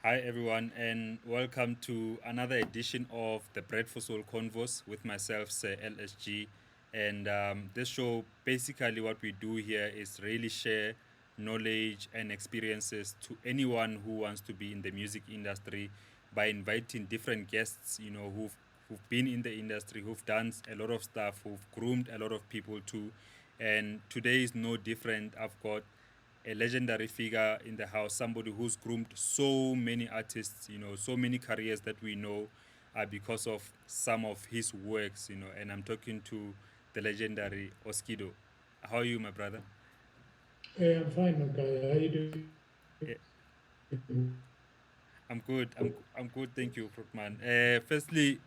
Hi, everyone, and welcome to another edition of the Bread for Soul Convos with myself, Sir LSG. And this show, basically, what we do here is really share knowledge and experiences to anyone who wants to be in the music industry by inviting different guests, who've been in the industry, who've done a lot of stuff, who've groomed a lot of people too. And today is no different. I've got a legendary figure in the house, somebody who's groomed so many artists, so many careers that we know because of some of his works, and I'm talking to the legendary OSKIDO. How are you, my brother? Hey, I'm fine, Makai. How you doing? Eh, I'm good. I'm good. Thank you, Fruitman. Firstly,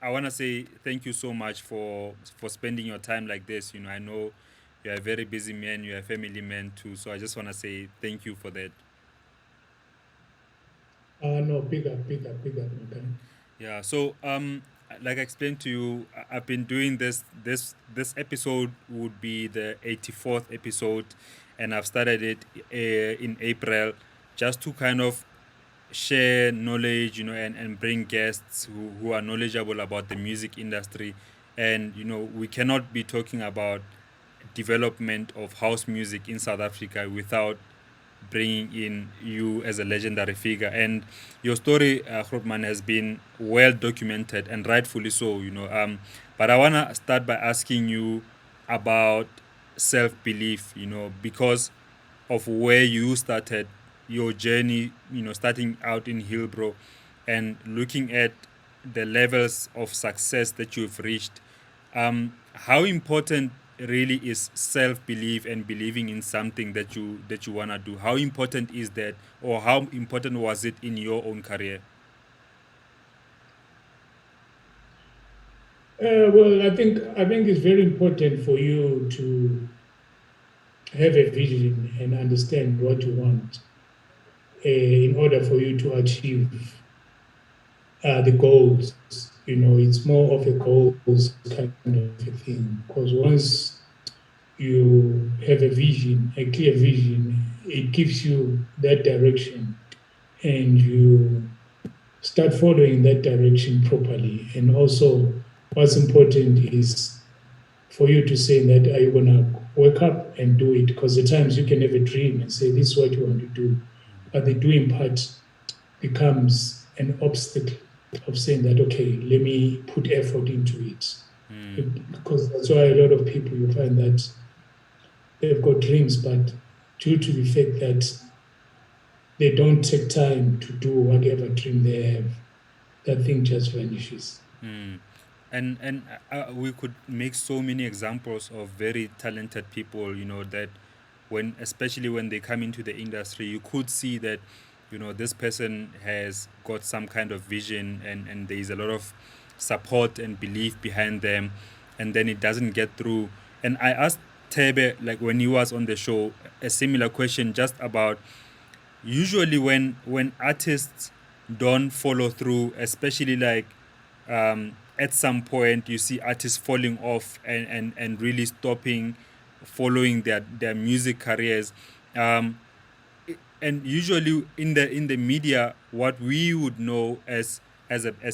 I want to say thank you so much for spending your time like this. I know you're a very busy man. You're a family man too. So I just want to say thank you for that. No, pick up, Makai. Yeah. So, like I explained to you, I've been doing this episode would be the 84th episode, and I've started it in April, just to kind of share knowledge, and bring guests who are knowledgeable about the music industry, and we cannot be talking about development of house music in South Africa without bringing in you as a legendary figure. And your story, Grootman, has been well documented and rightfully so. But I wanna start by asking you about self belief. Because of where you started your journey. Starting out in Hillbrow, and looking at the levels of success that you've reached. How important really is self belief and believing in something that you wanna do? How important is that, or how important was it in your own career? Well, I think it's very important for you to have a vision and understand what you want in order for you to achieve the goals. It's more of a goals kind of a thing. Because once you have a vision, a clear vision, it gives you that direction, and you start following that direction properly. And also, what's important is for you to say that are you going to wake up and do it? Because at times you can have a dream and say this is what you want to do, but the doing part becomes an obstacle of saying that okay, let me put effort into it. Mm, Because that's why a lot of people you find that they've got dreams, but due to the fact that they don't take time to do whatever dream they have, that thing just vanishes. mm. And we could make so many examples of very talented people, that when, especially when they come into the industry, you could see that this person has got some kind of vision, and there is a lot of support and belief behind them, and then it doesn't get through. And I asked Tebe, like when he was on the show, a similar question just about, usually when artists don't follow through, especially like at some point you see artists falling off, and really stopping following their music careers. um, and usually in the media, what we would know as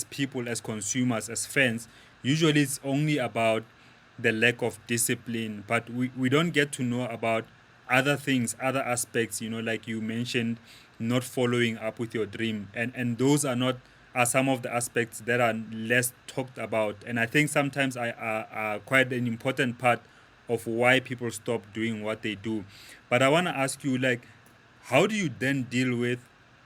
people, as consumers, as fans, usually it's only about the lack of discipline, but we don't get to know about other things, other aspects, like you mentioned, not following up with your dream, and those are some of the aspects that are less talked about, and I think sometimes are quite an important part of why people stop doing what they do. But I want to ask you, like, how do you then deal with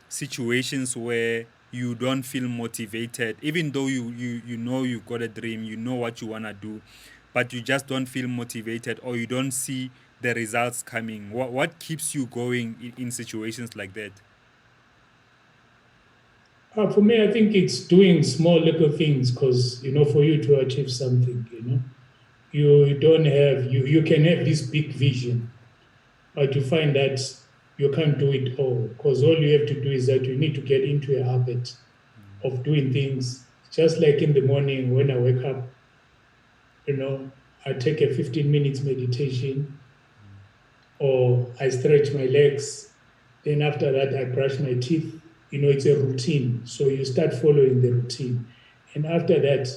situations where you don't feel motivated, even though you know you've got a dream, you know what you want to do, but you just don't feel motivated, or you don't see the results coming? What keeps you going in situations like that? For me, I think it's doing small little things because, for you to achieve something, you don't have, you can have this big vision, but you find that you can't do it all because all you have to do is that you need to get into a habit of doing things. Just like in the morning when I wake up, I take a 15 minutes meditation or I stretch my legs. Then after that, I brush my teeth. it's a routine. So you start following the routine. And after that,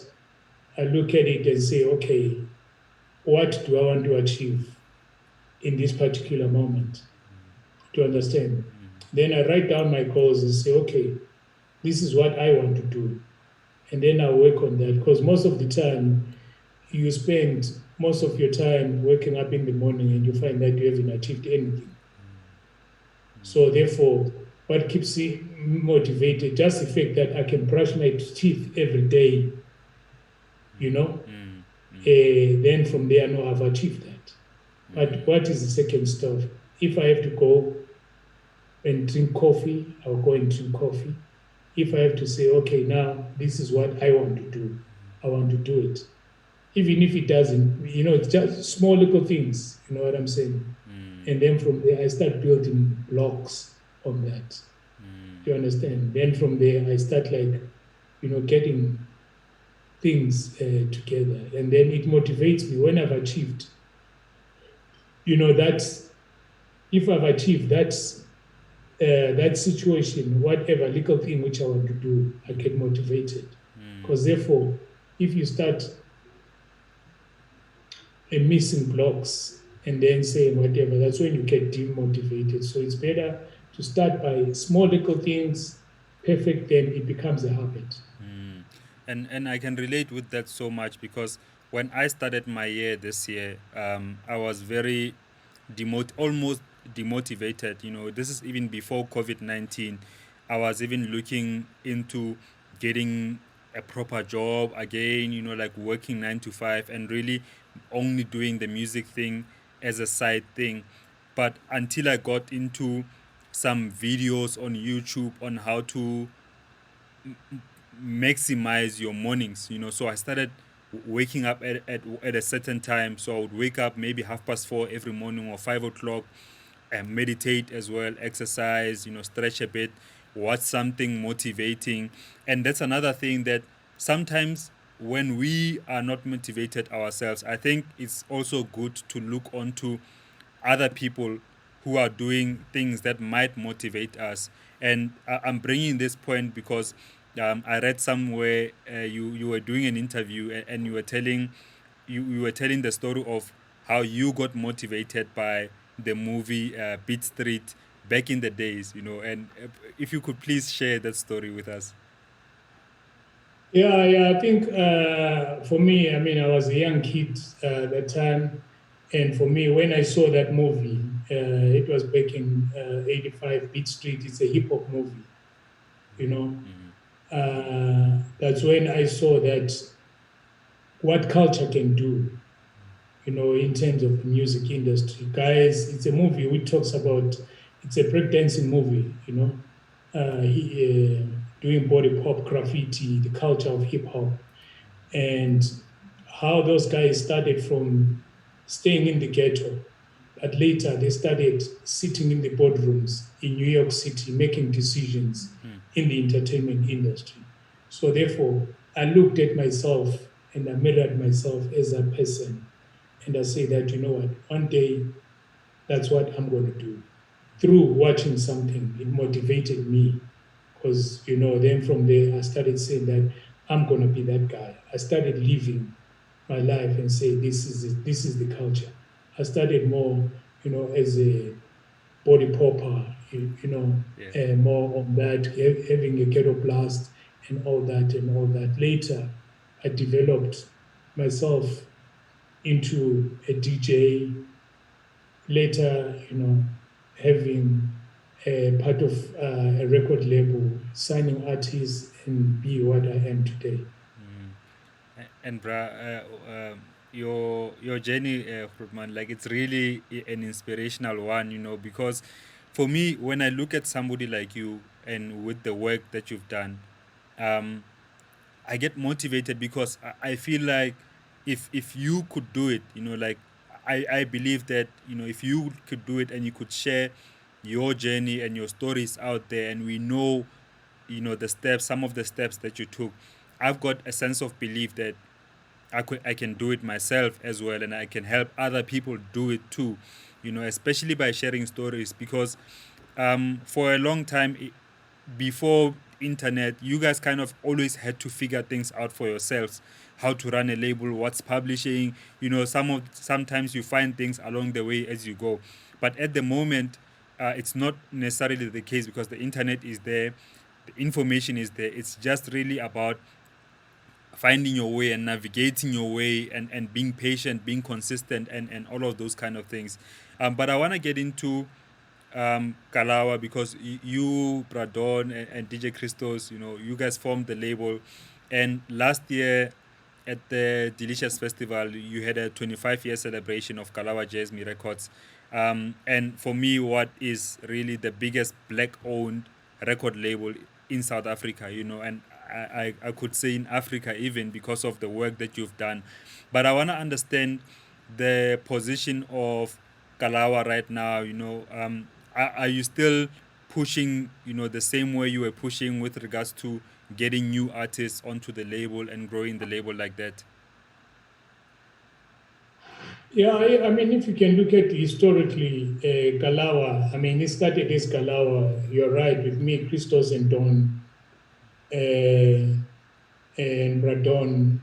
I look at it and say, okay, what do I want to achieve in this particular moment? To understand. Then I write down my goals and say, okay, this is what I want to do. And then I work on that because most of the time you spend most of your time waking up in the morning and you find that you haven't achieved anything. So therefore, what keeps me motivated, just the fact that I can brush my teeth every day, you know, then from there I know I've achieved that. But what is the second step? If I have to go and drink coffee, I'll go and drink coffee. If I have to say, okay, now this is what I want to do, I want to do it. Even if it doesn't, it's just small little things, you know what I'm saying? And then from there, I start building blocks on that. Do you understand? Then from there, I start like, getting things together. And then it motivates me when I've achieved, that's if I've achieved that situation, whatever little thing which I want to do, I get motivated. Because therefore, if you start missing blocks and then saying whatever, that's when you get demotivated. So it's better to start by small little things, perfect, then it becomes a habit. And I can relate with that so much because when I started my year this year, I was very almost demotivated. This is even before COVID-19. I was even looking into getting a proper job again. Like working 9 to 5 and really only doing the music thing as a side thing. But until I got into some videos on YouTube on how to maximize your mornings. So I started waking up at a certain time. So I would wake up maybe 4:30 every morning or 5 o'clock and meditate as well, exercise, stretch a bit, watch something motivating. And that's another thing that sometimes when we are not motivated ourselves, I think it's also good to look onto other people who are doing things that might motivate us. And I'm bringing this point because I read somewhere you were doing an interview and you were telling the story of how you got motivated by the movie Beat Street back in the days. And if you could please share that story with us. Yeah, yeah. I think for me, I mean, I was a young kid at that time. And for me, when I saw that movie, it was back in 85 Beat Street. It's a hip hop movie, you know. That's when I saw that what culture can do, in terms of the music industry. Guys, it's a movie which talks about, it's a breakdancing movie, doing body pop, graffiti, the culture of hip hop, and how those guys started from staying in the ghetto, but later they started sitting in the boardrooms in New York City making decisions in the entertainment industry. So therefore, I looked at myself and I mirrored myself as a person. And I say that, you know what, one day that's what I'm going to do. Through watching something, it motivated me because, then from there, I started saying that I'm going to be that guy. I started living my life and say, this is it, this is the culture. I started more, as a body popper, Yeah. more on that, having a ghetto blast and all that and all that. Later, I developed myself into a DJ. Later, having a part of a record label, signing artists, and be what I am today. And your journey, Krupman, like it's really an inspirational one, because for me, when I look at somebody like you and with the work that you've done, um, I get motivated because I feel like if you could do it, like I believe that if you could do it and you could share your journey and your stories out there, and we know the steps, some of the steps that you took, I've got a sense of belief that I can do it myself as well, and I can help other people do it too, especially by sharing stories because for a long time before internet, you guys kind of always had to figure things out for yourselves, how to run a label, what's publishing, sometimes you find things along the way as you go. But at the moment, it's not necessarily the case, because the internet is there, the information is there. It's just really about finding your way and navigating your way, and being patient, being consistent, and all of those kind of things. But I want to get into Kalawa, because you, Bradon, and DJ Christos, you guys formed the label. And last year at the Delicious Festival, you had a 25-year celebration of Kalawa Jasmine Records. And for me, what is really the biggest black-owned record label in South Africa, and I could say in Africa even, because of the work that you've done. But I want to understand the position of Kalawa right now. Are you still pushing, the same way you were pushing with regards to getting new artists onto the label and growing the label like that? Yeah, I mean, if you can look at historically, Kalawa, I mean, it started as Kalawa, you're right, with me, Christos and Don, and Bradon.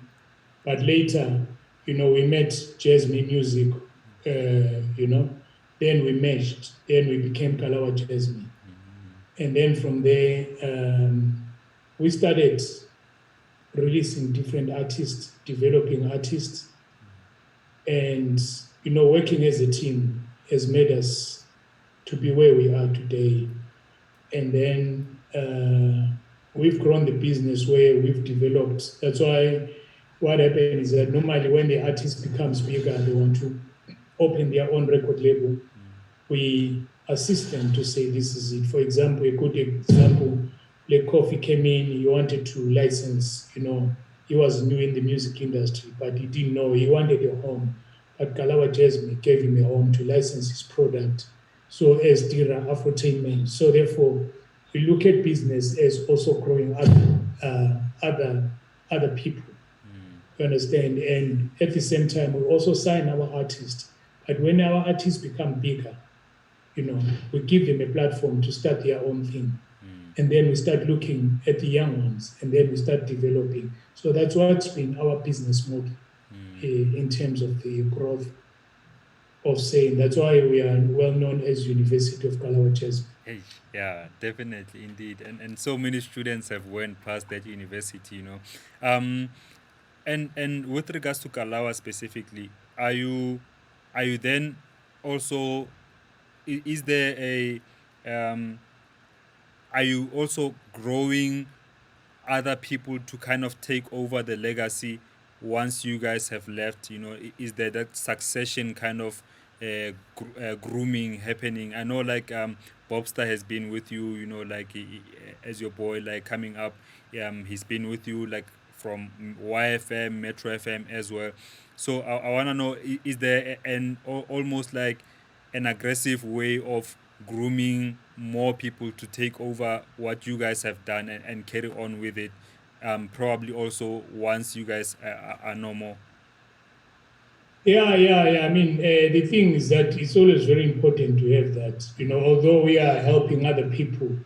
But later, we met Jasmine Music, then we meshed, then we became Kalawa Jasmine. And then from there, we started releasing different artists, developing artists, and working as a team has made us to be where we are today. And then we've grown the business where we've developed. That's why what happened is that normally when the artist becomes bigger, they want to open their own record label. We assist them to say this is it. For example, a good example, Black Coffee came in, he wanted to license, he was new in the music industry, but he didn't know, he wanted a home. But Kalawa Jasmine gave him a home to license his product. So as Dira Afrotainment. So therefore, we look at business as also growing other people. You understand? And at the same time, we also sign our artists. But when our artists become bigger, we give them a platform to start their own thing. And then we start looking at the young ones, and then we start developing. So that's what's been our business model in terms of the growth of saying. That's why we are well known as University of Kalawa Jasmine. Hey, yeah, definitely, indeed, and so many students have went past that university. And with regards to Kalawa specifically, are you then also, is there a are you also growing other people to kind of take over the legacy once you guys have left? Is there that succession kind of grooming happening? I know, like, Bobster has been with you, like, as your boy, like, coming up. He's been with you, like, from YFM, Metro FM as well. So I want to know, is there almost like an aggressive way of grooming more people to take over what you guys have done, and carry on with it, probably also once you guys are no more? Yeah. I mean, the thing is that it's always very important to have that. Although we are helping other people,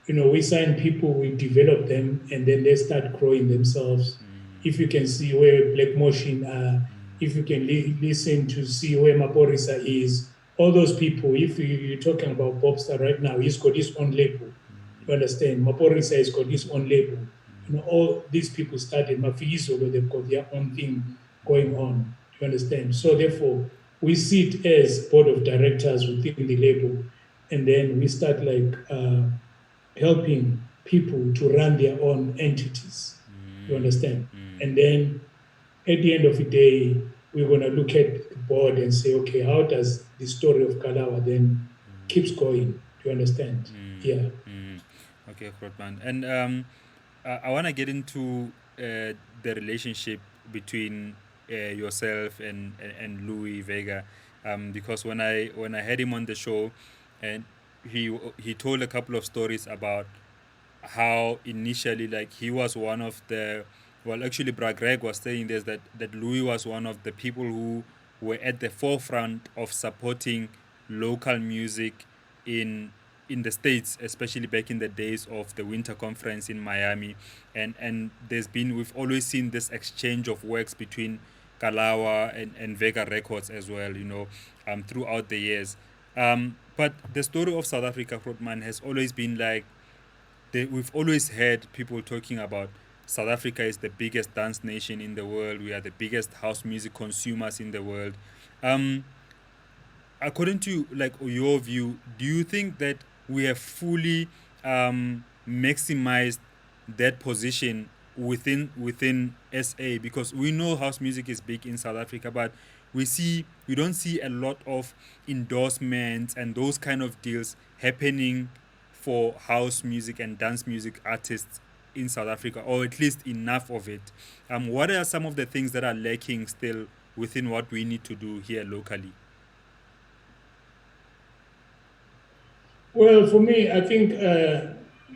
we sign people, we develop them, and then they start growing themselves. If you can see where Black Motion are, if you can listen to see where Maporisa is, all those people, if you're talking about Bobster right now, he's got his own label. You understand? Maporisa has got his own label. All these people started Mafizo, where they've got their own thing going on. You understand? So therefore, we sit as board of directors within the label, and then we start like helping people to run their own entities. You understand? And then at the end of the day, we're going to look at the board and say, okay, how does the story of Kalawa then keeps going? Do you understand? Yeah. Okay, Krotman. And I want to get into the relationship between yourself and Louis Vega, because when I had him on the show, and he told a couple of stories about how initially, like, he was one of the, well, actually Brad Greg was saying this, that Louis was one of the people who were at the forefront of supporting local music in in the States, especially back in the days of the Winter Conference in Miami, and we've always seen this exchange of works between Kalawa and Vega Records as well, throughout the years. But the story of South Africa, Grootman, has always been like we've always heard people talking about South Africa is the biggest dance nation in the world. We are the biggest house music consumers in the world. Um, According to like your view, do you think that we have fully maximized that position within SA? Because we know house music is big in South Africa, but we don't see a lot of endorsements and those kind of deals happening for house music and dance music artists in South Africa, or at least enough of it. What are some of the things that are lacking still within what we need to do here locally? Well, for me, I think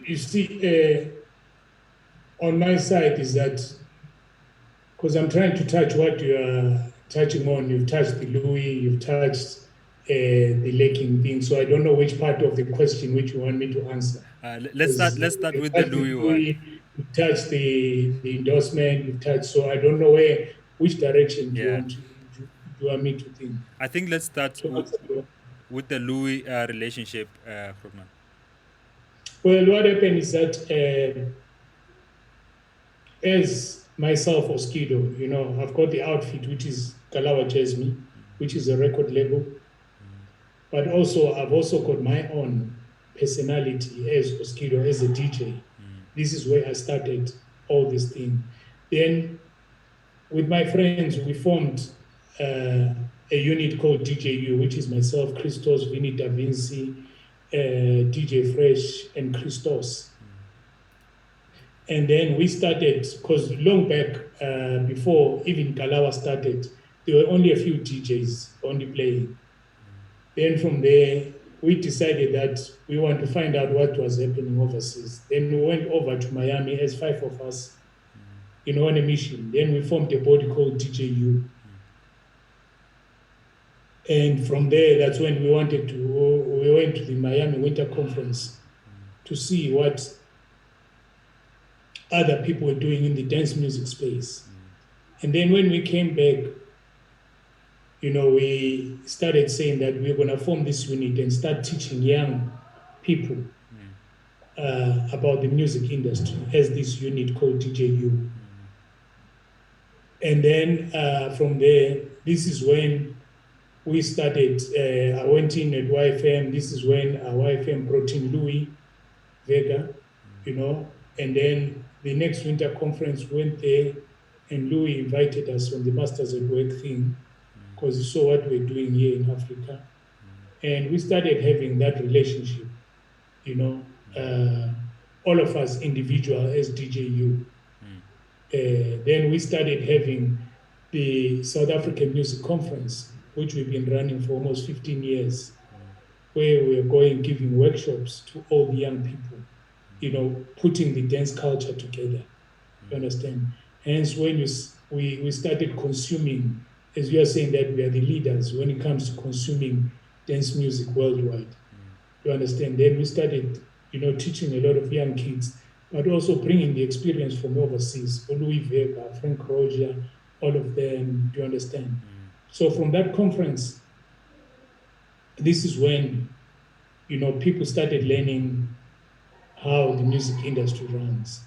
you see, on my side is that because I'm trying to touch what you are touching on. You've touched the Louis, you've touched the lacking thing. So I don't know which part of the question which you want me to answer. Let's start. Because Let's start you've with the touched the Louis one. Louis, you've touched the endorsement, you've touched. So I don't know which direction do you Yeah, want do you want me to think I think let's start to answer your. with the Louis relationship, Krugman. Well, what happened is that as myself, OSKIDO, I've got the outfit, which is Kalawa Jasmine, which is a record label. But also, I've also got my own personality as OSKIDO, as a DJ. This is where I started all this thing. Then, with my friends, we formed a unit called DJU, which is myself, Christos, Vinny Da Vinci, DJ Fresh, and Christos. And then we started, because long back, before even Kalawa started, there were only a few DJs only playing. Then from there, we decided that we want to find out what was happening overseas. Then we went over to Miami as 5 of us, on a mission. Then we formed a body called DJU. And from there, that's when we went to the Miami Winter Conference to see what other people were doing in the dance music space. And then when we came back, we started saying that we're going to form this unit and start teaching young people about the music industry as this unit called DJU. And then from there, this is when we started. I went in at YFM. This is when YFM brought in Louis Vega, and then the next winter conference went there, and Louis invited us on the Masters at Work thing because he saw what we're doing here in Africa. And we started having that relationship, all of us individual as DJU. Then we started having the South African Music Conference, which we've been running for almost 15 years, where we're going giving workshops to all the young people, putting the dance culture together. You understand? Hence, when we started consuming, as you are saying that we are the leaders when it comes to consuming dance music worldwide. You understand? Then we started, teaching a lot of young kids, but also bringing the experience from overseas. Louis Vega, Frank Roger, all of them. Do you understand? So from that conference, this is when, people started learning how the music industry runs,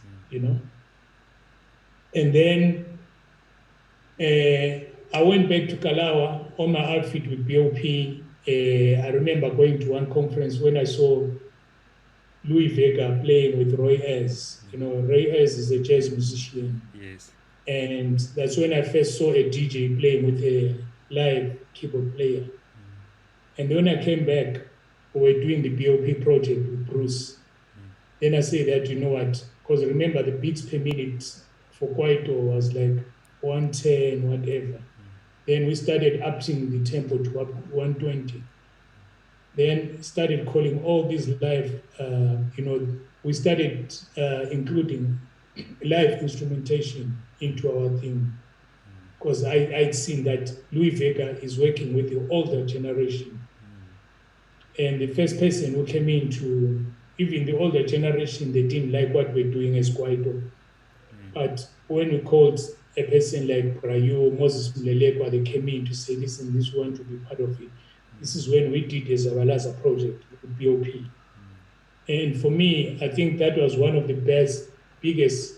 And then I went back to Kalawa on my outfit with BOP. I remember going to one conference when I saw Louis Vega playing with Roy Ayers. Roy Ayers is a jazz musician. Yes. And that's when I first saw a DJ playing with a live keyboard player. And when I came back, we were doing the BOP project with Bruce. Then I said that, what, because remember the beats per minute for Kwaito was like 110, whatever. Then we started upping the tempo to up 120. Then started calling all these live, we started including live instrumentation into our thing. Because I'd seen that Louis Vega is working with the older generation. And the first person who came in to, even the older generation, they didn't like what we're doing as OSKIDO. But when we called a person like Brayo, Moses Mlelekwa, they came in to say, listen, this want to be part of it. This is when we did the Zabalaza project with BOP. And for me, I think that was one of the biggest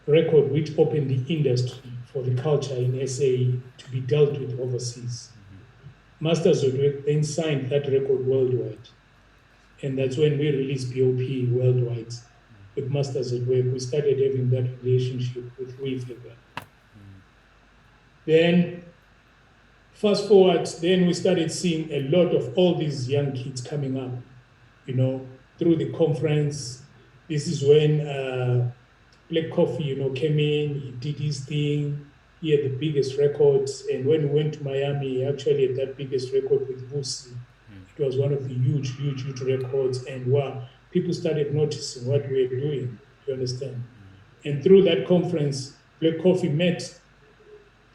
record which opened the industry for the culture in SA to be dealt with overseas. Masters of Work then signed that record worldwide. And that's when we released BOP worldwide with Masters at Work. We started having that relationship with Louis Vega. Then, fast forward, then we started seeing a lot of all these young kids coming up, through the conference. This is when Black Coffee, came in, he did his thing. He had the biggest records. And when we went to Miami, he actually had that biggest record with Vusi. It was one of the huge, huge, huge records. And wow, people started noticing what we were doing. You understand? And through that conference, Black Coffee met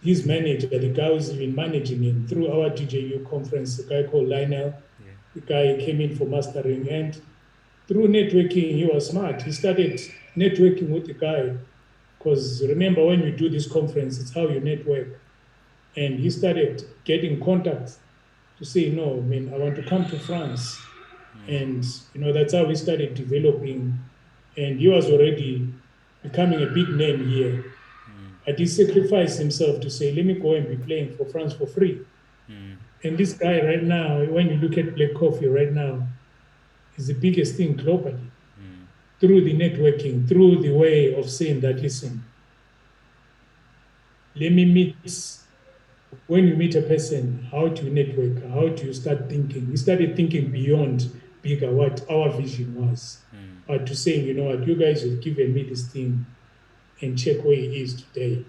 his manager, the guy who's even managing him, through our DJU conference, a guy called Lionel. Yeah. The guy came in for mastering. And through networking, he was smart. He started networking with the guy. Because remember, when you do this conference, it's how you network. And he started getting contacts to say, no, I mean, I want to come to France. And, that's how we started developing. And he was already becoming a big name here. But he sacrificed himself to say, let me go and be playing for France for free. And this guy right now, when you look at Black Coffee right now, is the biggest thing globally. Through the networking, through the way of saying that, listen, let me meet, when you meet a person, how do you network? How do you start thinking? We started thinking beyond bigger, what our vision was. But to saying, you know what, you guys have given me this thing and check where it is today.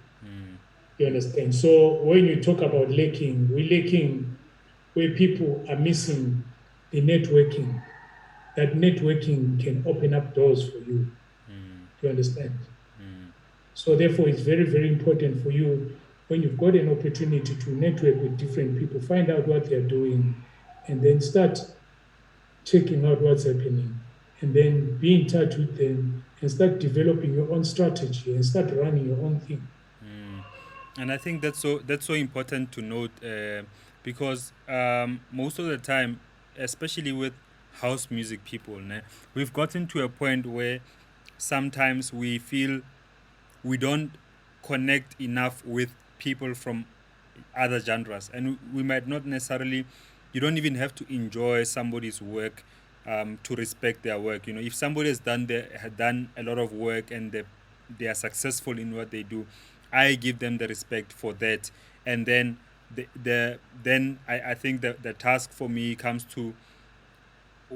You understand? So when you talk about lacking, we're lacking where people are missing the networking. That networking can open up doors for you. You understand? So therefore, it's very, very important for you when you've got an opportunity to network with different people, find out what they're doing, and then start checking out what's happening, and then be in touch with them and start developing your own strategy and start running your own thing. And I think that's so important to note, because most of the time, especially with house music people, né, we've gotten to a point where sometimes we feel we don't connect enough with people from other genres, and we might not necessarily, you don't even have to enjoy somebody's work to respect their work. If somebody had done a lot of work and they are successful in what they do, I give them the respect for that. And then I think the task for me comes to,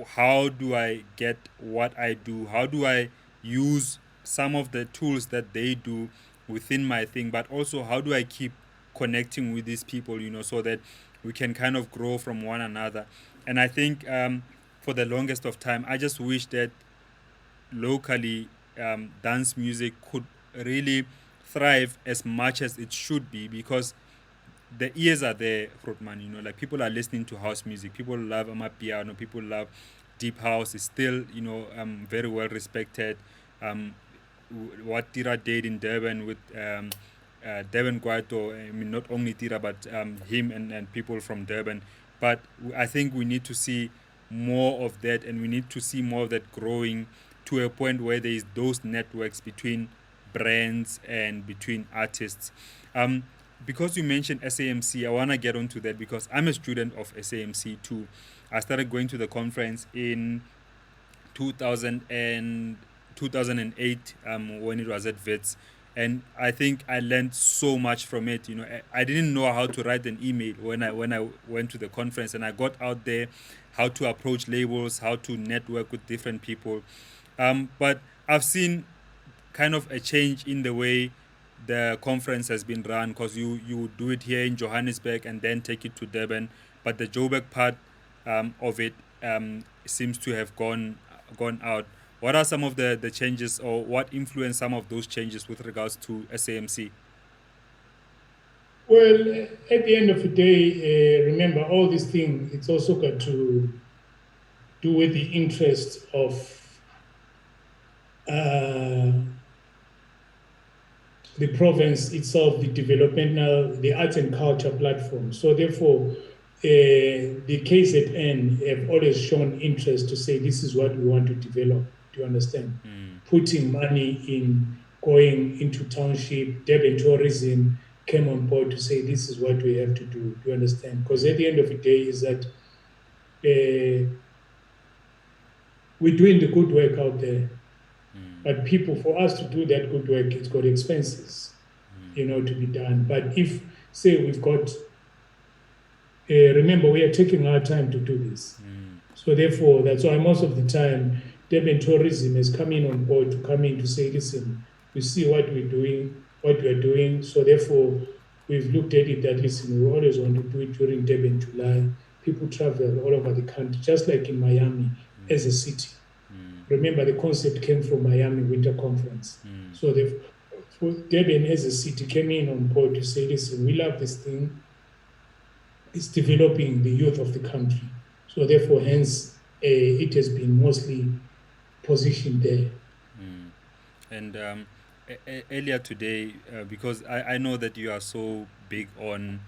how do I get what I do? How do I use some of the tools that they do within my thing? But also, how do I keep connecting with these people, so that we can kind of grow from one another? And I think for the longest of time, I just wish that locally dance music could really thrive as much as it should be, because the ears are there, Rotman. Like, people are listening to house music. People love amapiano. People love deep house. It's still, very well respected. What Tira did in Durban with Durban Guato, I mean, not only Tira, but him and people from Durban. But I think we need to see more of that, and we need to see more of that growing to a point where there is those networks between brands and between artists. Because you mentioned SAMC, I want to get onto that, because I'm a student of SAMC too. I started going to the conference in 2000 and 2008, when it was at Vets. And I think I learned so much from it. I didn't know how to write an email when I went to the conference, and I got out there, how to approach labels, how to network with different people. But I've seen kind of a change in the way the conference has been run, because you do it here in Johannesburg and then take it to Durban, but the Joburg part of it seems to have gone out. What are some of the changes, or what influenced some of those changes with regards to SAMC? Well, at the end of the day, remember all these things, it's also got to do with the interest of uh, the province itself, the developmental, the arts and culture platform. So therefore, the KZN have always shown interest to say this is what we want to develop. Do you understand? Mm, Putting money in going into township, Durban tourism came on board to say this is what we have to do. Do you understand? Because at the end of the day, is that we're doing the good work out there, mm, but people, for us to do that good work, it's got expenses, to be done. But if, say, we've got, remember, we are taking our time to do this. mm, So therefore, that's why most of the time, Durban tourism is coming on board to come in to say, listen, we see what we're doing, what we are doing. So therefore, we've looked at it that, listen, we always want to do it during Durban, July. People travel all over the country, just like in Miami as a city. mm, Remember, the concept came from Miami Winter Conference. mm, So for Durban as a city came in on board to say, listen, we love this thing. It's developing the youth of the country. So therefore, hence, it has been mostly positioned there. mm. And earlier today, because I know that you are so big on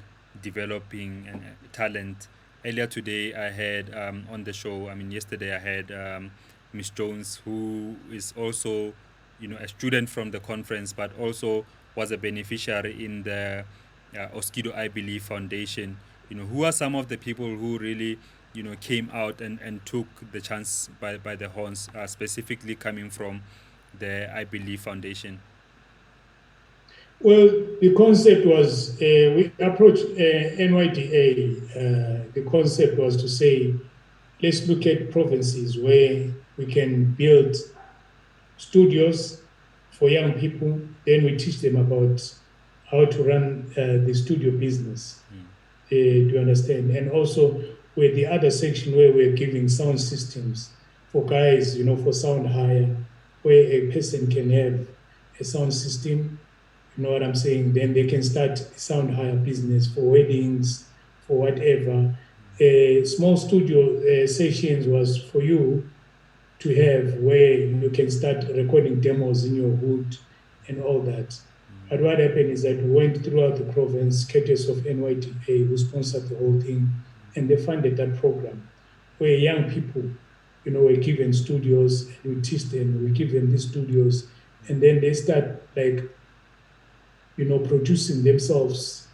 developing and talent. Earlier today, I had on the show. I mean, yesterday I had Miss Jones, who is also, a student from the conference, but also was a beneficiary in the OSKIDO, I believe, Foundation. Who are some of the people who really, came out and took the chance by the horns, specifically coming from the I Believe Foundation? Well, the concept was we approached NYDA. The concept was to say, let's look at provinces where we can build studios for young people. Then we teach them about how to run the studio business. Do you understand? And also with the other section where we're giving sound systems for guys, for sound hire, where a person can have a sound system, you know what I'm saying? Then they can start sound hire business for weddings, for whatever. Small studio sessions was for you to have where you can start recording demos in your hood and all that. But what happened is that we went throughout the province, courtesy of NYTA, who sponsored the whole thing, and they funded that program where young people, were given studios and we teach them, we give them these studios, and then they start like producing themselves,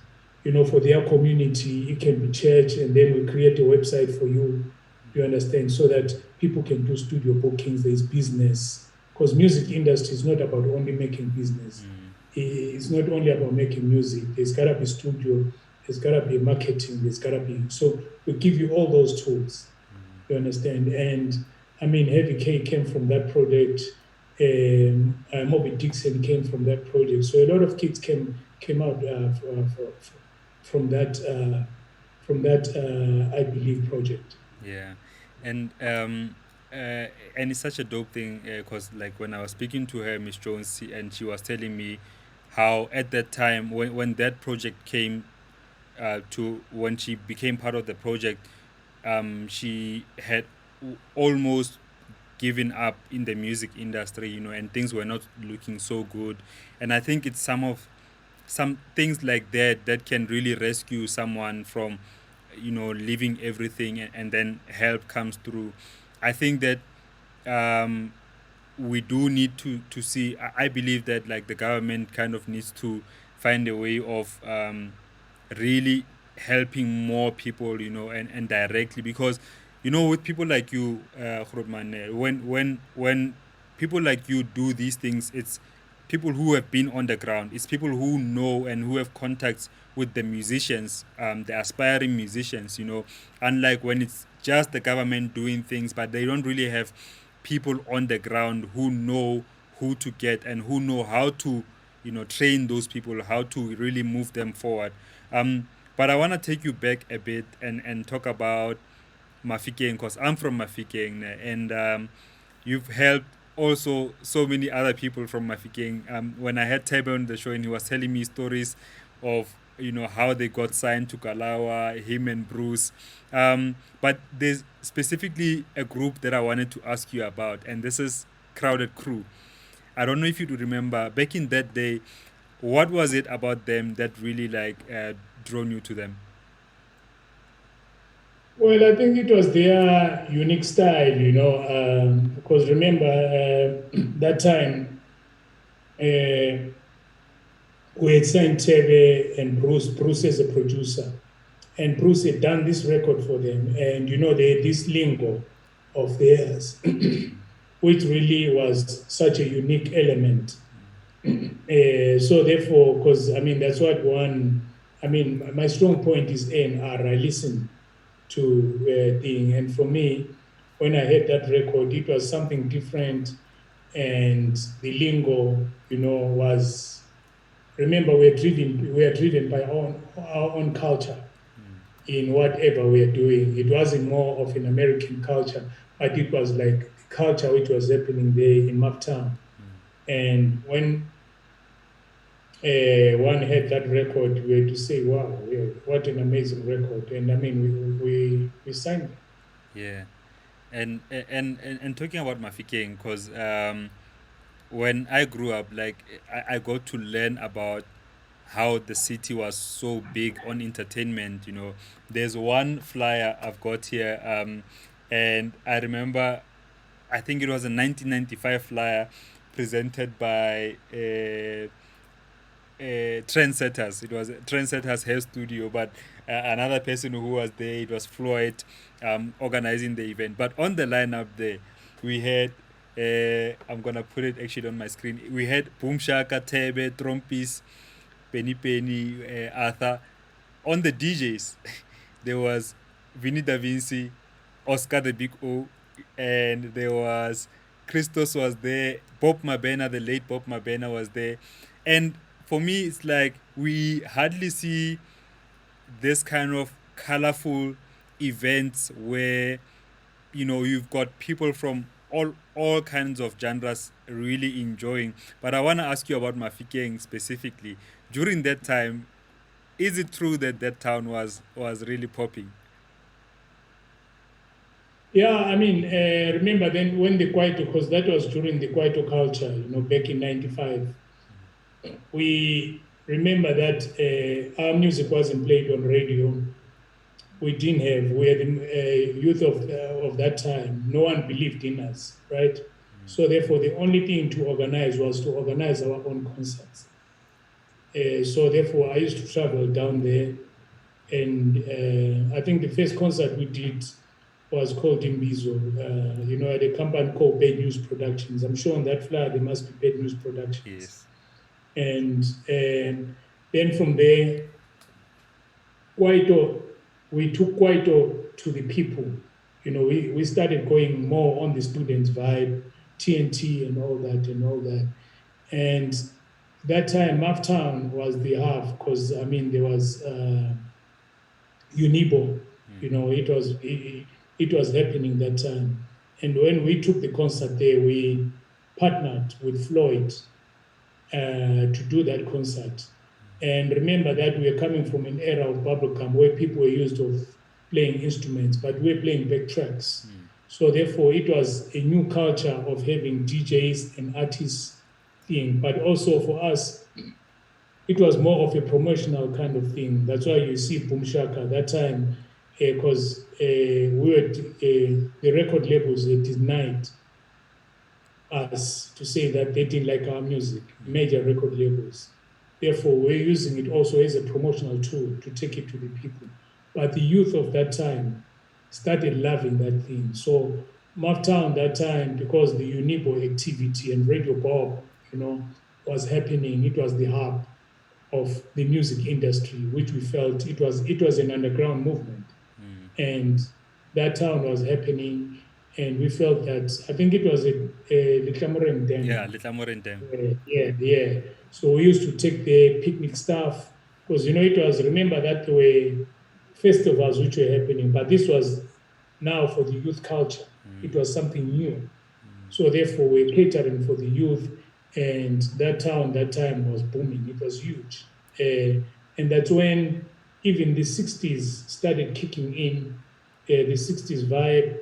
for their community. It can be church, and then we create a website for you. You understand? So that people can do studio bookings. There's business because music industry is not about only making business. It's not only about making music. There's gotta be studio. There's gotta be marketing. There's gotta be. So we give you all those tools. You understand? And I mean, Heavy K came from that project. Moby Dixon came from that project. So a lot of kids came out from that I believe project. Yeah, and it's such a dope thing because like when I was speaking to her, Miss Jones, and she was telling me how at that time when that project came to when she became part of the project, she had almost given up in the music industry, and things were not looking so good. And I think it's some things like that that can really rescue someone from leaving everything, and then help comes through. I think that um, we do need to see. I believe that like the government kind of needs to find a way of really helping more people, and directly, because with people like you, Grootman, when people like you do these things, it's people who have been on the ground. It's people who know and who have contacts with the musicians, the aspiring musicians. Unlike when it's just the government doing things, but they don't really have people on the ground who know who to get and who know how to train those people, how to really move them forward. But I want to take you back a bit and talk about Mafikeng, because I'm from Mafikeng, and you've helped also so many other people from Mafikeng. When I had Tebe on the show and he was telling me stories of how they got signed to Kalawa, him and Bruce. But there's specifically a group that I wanted to ask you about, and this is Crowded Crew. I don't know if you do remember back in that day, what was it about them that really drawn you to them? Well, I think it was their unique style, because remember that time we had signed Tebe and Bruce as a producer. And Bruce had done this record for them. And, they had this lingo of theirs, which really was such a unique element. So therefore, because, that's what my strong point is A&R. I listen to thing. And for me, when I heard that record, it was something different. And the lingo, was, remember, we are driven by our own culture in whatever we are doing. It wasn't more of an American culture, but it was like the culture which was happening there in Maptown. And when one had that record, we had to say, "Wow, what an amazing record!" And we signed them. Yeah, and talking about Mafikeng, because when I grew up, I got to learn about how the city was so big on entertainment. There's one flyer I've got here, and I remember, I think it was a 1995 flyer presented by Trendsetters. It was Trendsetters Hair Studio, but another person who was there, it was Floyd, organizing the event. But on the lineup there, we had, I'm gonna put it actually on my screen. We had Boom Shaka, Tebe, Trompis, Penny Penny, Arthur. On the DJs, there was Vinny Da Vinci, Oscar the Big O, and there was Christos was there, Bob Mabena, the late Bob Mabena was there. And for me, it's like we hardly see this kind of colorful events where you've got people from all kinds of genres really enjoying. But I want to ask you about Mafikeng specifically. During that time, is it true that that town was really popping? Yeah, remember then when the Kwaito, because that was during the Kwaito culture, back in '95. We remember that our music wasn't played on radio. We had the youth of that time. No one believed in us, right? So therefore, the only thing to organize was to organize our own concerts. So therefore, I used to travel down there, and I think the first concert we did was called Imbizo, at a company called Bad News Productions. I'm sure on that flyer there must be Bad News Productions. Yes. And then from there, Kwaito, we took Kwaito to the people. We started going more on the students' vibe, TNT and all that and all that. And that time, Maftown was the half because there was Unibo. It was happening that time. And when we took the concert there, we partnered with Floyd to do that concert. And remember that we are coming from an era of bubblegum where people were used of playing instruments, but we're playing back tracks. So therefore, it was a new culture of having DJs and artists thing. But also for us, it was more of a promotional kind of thing. That's why you see Boom Shaka that time, because the record labels they denied us to say that they didn't like our music, major record labels. Therefore, we're using it also as a promotional tool to take it to the people. But the youth of that time started loving that thing. So Maftown that time, because the Unibo activity and Radio Bob, was happening, it was the hub of the music industry, which we felt it was an underground movement. And that town was happening, and we felt that I think it was the Cameron Yeah, Dam. Little more in them. Yeah. So we used to take the picnic stuff because it was, remember that there were festivals which were happening, but this was now for the youth culture. It was something new. So therefore, we're catering for the youth, and that town that time was booming. It was huge. And that's when even the 60s started kicking in, the 60s vibe.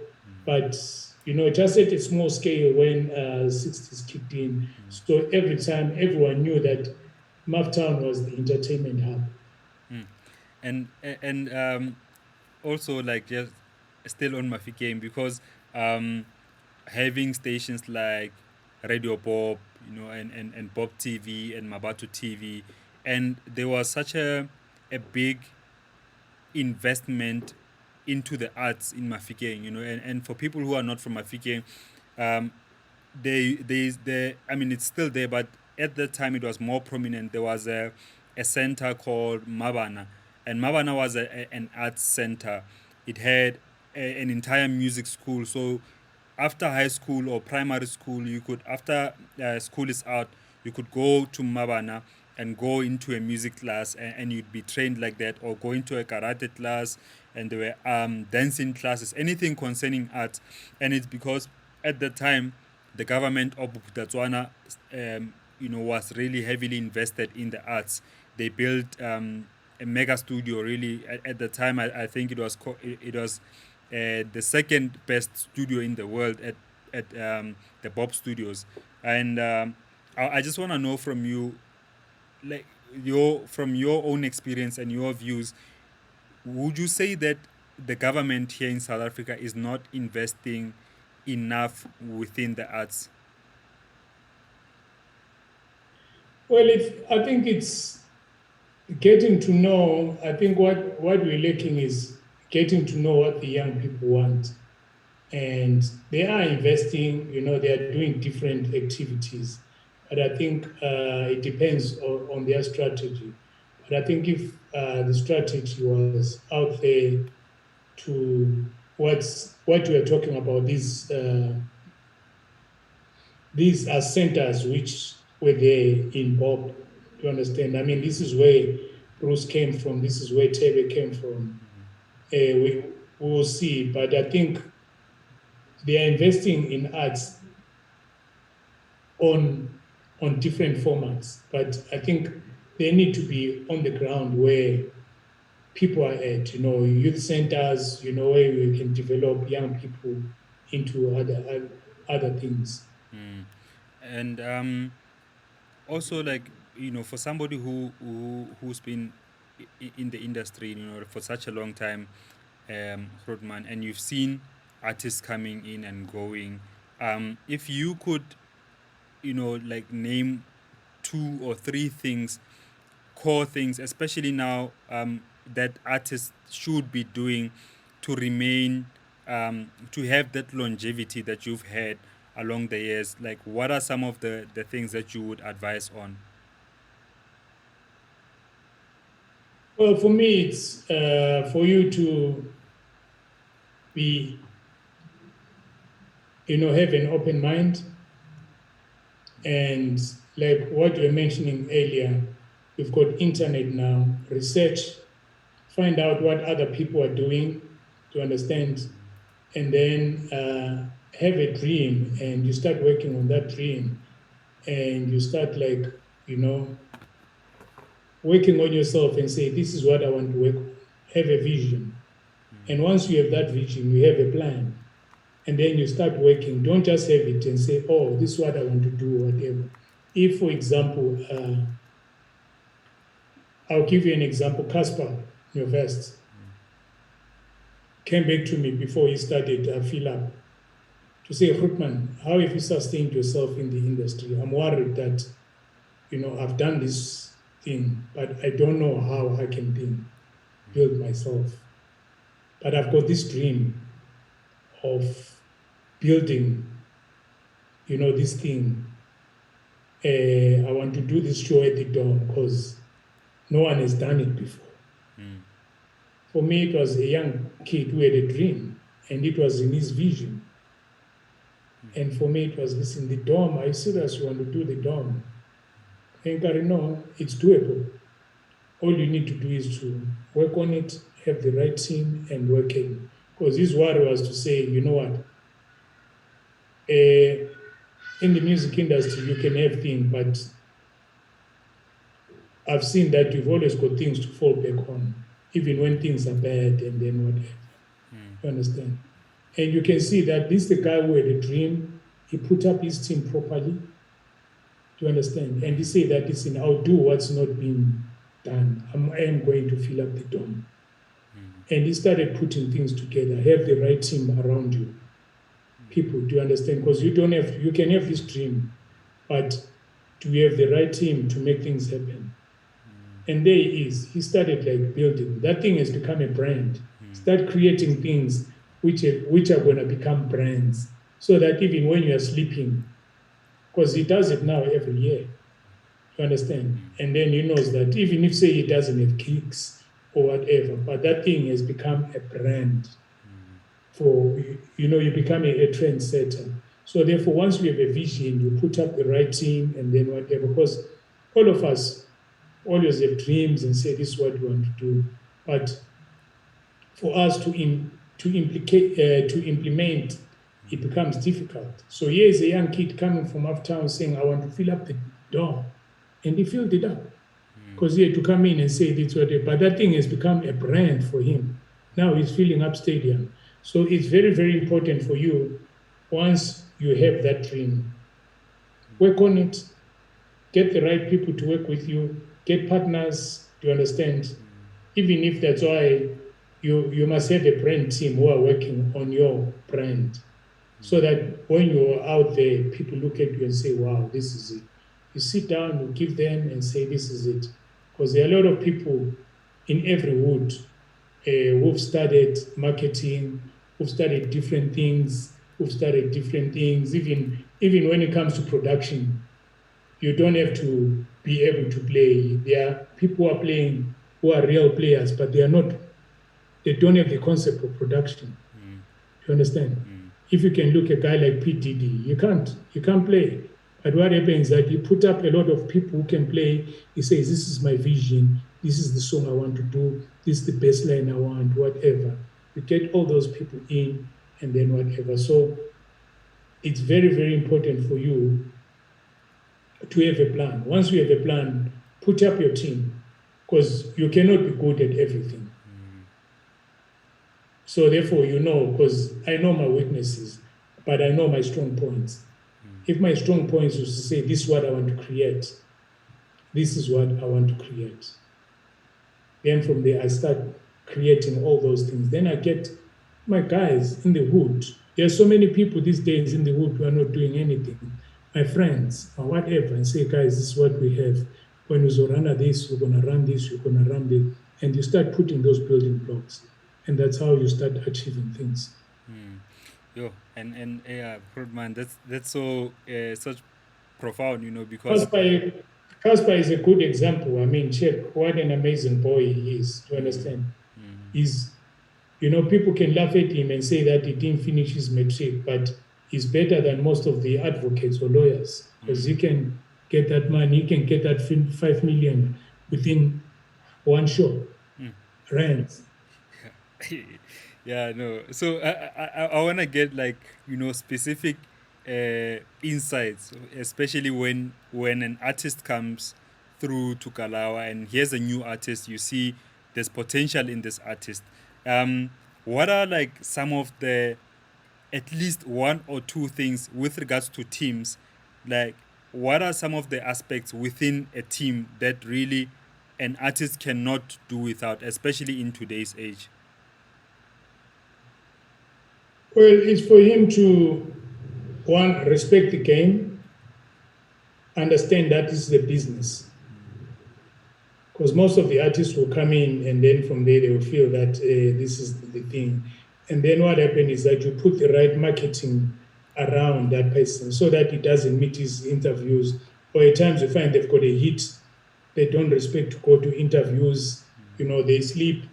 But, just at a small scale when 60s kicked in. So every time, everyone knew that Maftown was the entertainment hub. And also like just still on Mafi game because um having stations like Radio Bob, and Bob TV and Mabatu TV, and there was such a big investment into the arts in Mafikeng, and for people who are not from Mafikeng, um, I mean it's still there, but at that time it was more prominent. There was a center called Mabana, and Mabana was an arts center. It had an entire music school. So after high school or primary school, you could, after school is out, you could go to Mabana and go into a music class, and you'd be trained like that, or go into a karate class, and there were dancing classes, anything concerning art. And it's because at the time the government of Botswana, was really heavily invested in the arts. They built a mega studio. Really, at the time, I think it was the second best studio in the world at the Bob Studios. And I just want to know from you, like from your own experience and your views, would you say that the government here in South Africa is not investing enough within the arts? Well, I think it's getting to know. I think what we're lacking is getting to know what the young people want. And they are investing, they are doing different activities. But I think it depends on their strategy. But I think if the strategy was out there to what we are talking about, these are centers which were there in Bob, to understand. I mean, this is where Bruce came from, this is where Tebe came from. We will see. But I think they are investing in arts on different formats. But I think they need to be on the ground where people are at, youth centers, where we can develop young people into other things. And also, like, for somebody who's been in the industry, for such a long time, Rodman, and you've seen artists coming in and going. If you could, like, name two or three things, core things, especially now, that artists should be doing to remain, to have that longevity that you've had along the years. Like, what are some of the things that you would advise on? Well, for me, it's for you to be, have an open mind. And like what you were mentioning earlier, we've got internet now, research, find out what other people are doing, to understand, and then have a dream, and you start working on that dream, and you start, like, you know working on yourself and say, this is what I want to work on. Have a vision. And once you have that vision, you have a plan. And then you start working. Don't just have it and say, oh, this is what I want to do, whatever. If, for example, I'll give you an example. Casper, your first, came back to me before he started Fill Up to say, Grootman, how have you sustained yourself in the industry? I'm worried that, I've done this thing, but I don't know how I can build myself. But I've got this dream of building, this thing. I want to do this show at the Dome because no one has done it before. For me, it was a young kid who had a dream, and it was in his vision. And for me, it was, listen, the Dome, are you serious? You want to do the Dome? And Gary, no, it's doable. All you need to do is to work on it, have the right team, and work in. Because his worry was to say, you know what? In the music industry, you can have things, but I've seen that you've always got things to fall back on, even when things are bad and then whatever. You understand? And you can see that this is the guy who had a dream. He put up his team properly. Do you understand? And he said that, listen, I'll do what's not been done. I am going to fill up the dome. And he started putting things together. Have the right team around you. People, do you understand? Because you can have this dream, but do you have the right team to make things happen? And there he is. He started like building. That thing has become a brand. Start creating things which are going to become brands, so that even when you are sleeping, because he does it now every year, you understand? And then he knows that even if, say, he doesn't have kicks or whatever, but that thing has become a brand for, you become a trendsetter. So therefore, once we have a vision, you put up the right team and then whatever, because all of us always have dreams and say this is what we want to do. But for us to implement, it becomes difficult. So here is a young kid coming from uptown saying, I want to fill up the dome. And he filled it up. Because he had to come in and say this, whatever. But that thing has become a brand for him. Now he's filling up stadium. So it's very, very important for you, once you have that dream, work on it, get the right people to work with you, get partners, do you understand? Even if that's why you must have a brand team who are working on your brand, so that when you're out there, people look at you and say, wow, this is it. You sit down, you give them and say, this is it. Because there are a lot of people in every wood who've studied marketing, who've studied different things, even when it comes to production. You don't have to be able to play. There are people who are playing who are real players, but they don't have the concept of production. You understand? If you can look at a guy like P. Diddy, you can't play. But what happens is that you put up a lot of people who can play. He says, this is my vision. This is the song I want to do. This is the bass line I want, whatever. You get all those people in and then whatever. So it's very, very important for you to have a plan. Once you have a plan, put up your team, because you cannot be good at everything. So therefore, because I know my weaknesses, but I know my strong points. If my strong points was to say, this is what I want to create, this is what I want to create. Then from there, I start creating all those things. Then I get my guys in the hood. There are so many people these days in the hood who are not doing anything. My friends or whatever, and say, guys, this is what we have. When we run this, we're going to run this, we're going to run this. And you start putting those building blocks. And that's how you start achieving things. Yo, and yeah, man, that's so such profound, because Casper is a good example. I mean, check what an amazing boy he is. Do you understand? He's, people can laugh at him and say that he didn't finish his matric, but he's better than most of the advocates or lawyers, because he can get that money, he can get that 5 million within one show. Rent. yeah, no. So I want to get like specific insights, especially when an artist comes through to Kalawa and here's a new artist. You see there's potential in this artist. What are like some of the at least one or two things with regards to teams? Like, what are some of the aspects within a team that really an artist cannot do without, especially in today's age? Well, it's for him to, one, respect the game, understand that this is a business. Because most of the artists will come in and then from there they will feel that this is the thing. And then what happens is that you put the right marketing around that person so that he doesn't meet his interviews. Or at times you find they've got a hit, they don't respect to go to interviews, they sleep,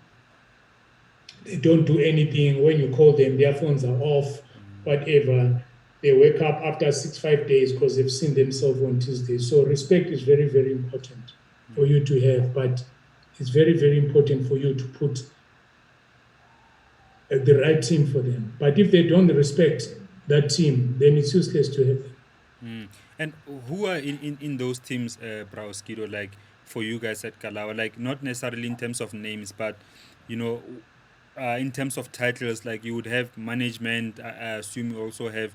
they don't do anything. When you call them, their phones are off, whatever. They wake up after 5 days because they've seen themselves on Tuesday. So respect is very, very important for you to have, but it's very, very important for you to put the right team for them. But if they don't respect that team, then it's useless to have them. And who are in those teams, OSKIDO, like for you guys at Kalawa? Like not necessarily in terms of names, but you know, in terms of titles, like you would have management. I assume you also have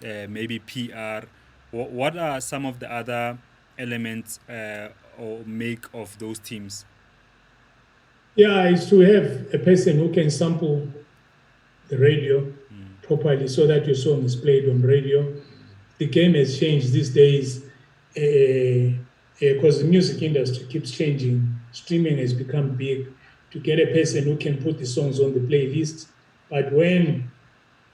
maybe PR. What are some of the other elements or make of those teams? Yeah, is to have a person who can sample the radio properly so that your song is played on radio. The game has changed these days because the music industry keeps changing. Streaming has become big to get a person who can put the songs on the playlist. But when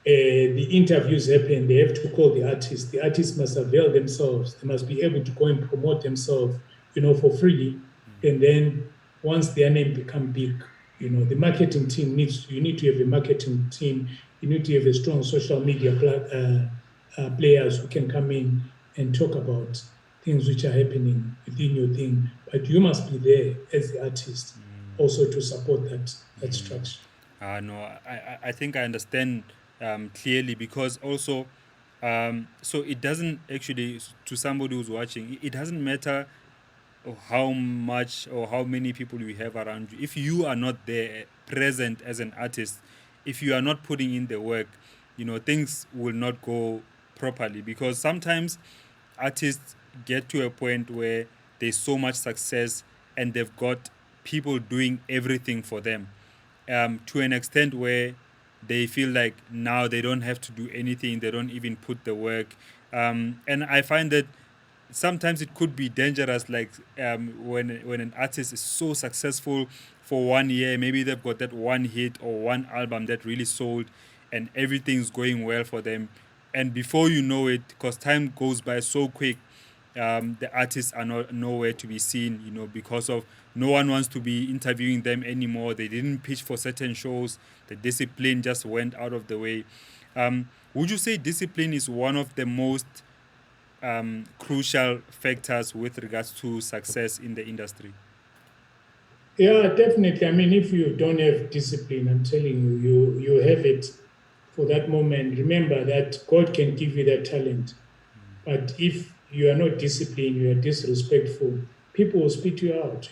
the interviews happen, they have to call the artist. The artist must avail themselves. They must be able to go and promote themselves, for free. And then once their name become big, the marketing team you need to have a marketing team. You need to have a strong social media players who can come in and talk about things which are happening within your thing. But you must be there as the artist also to support that structure. No, I think I understand clearly because also, so it doesn't actually, to somebody who's watching, it doesn't matter how much or how many people you have around you. If you are not there present as an artist, if you are not putting in the work, things will not go properly because sometimes artists get to a point where there's so much success and they've got people doing everything for them to an extent where they feel like now they don't have to do anything, they don't even put the work. And I find that sometimes it could be dangerous, like when an artist is so successful for 1 year, maybe they've got that one hit or one album that really sold and everything's going well for them, and before you know it, because time goes by so quick, the artists are not nowhere to be seen, because of no one wants to be interviewing them anymore. They didn't pitch for certain shows. The discipline just went out of the way. Would you say discipline is one of the most crucial factors with regards to success in the industry? Yeah, definitely. I mean, if you don't have discipline, I'm telling you, you have it for that moment. Remember that God can give you that talent. But if you are not disciplined, you are disrespectful, people will spit you out,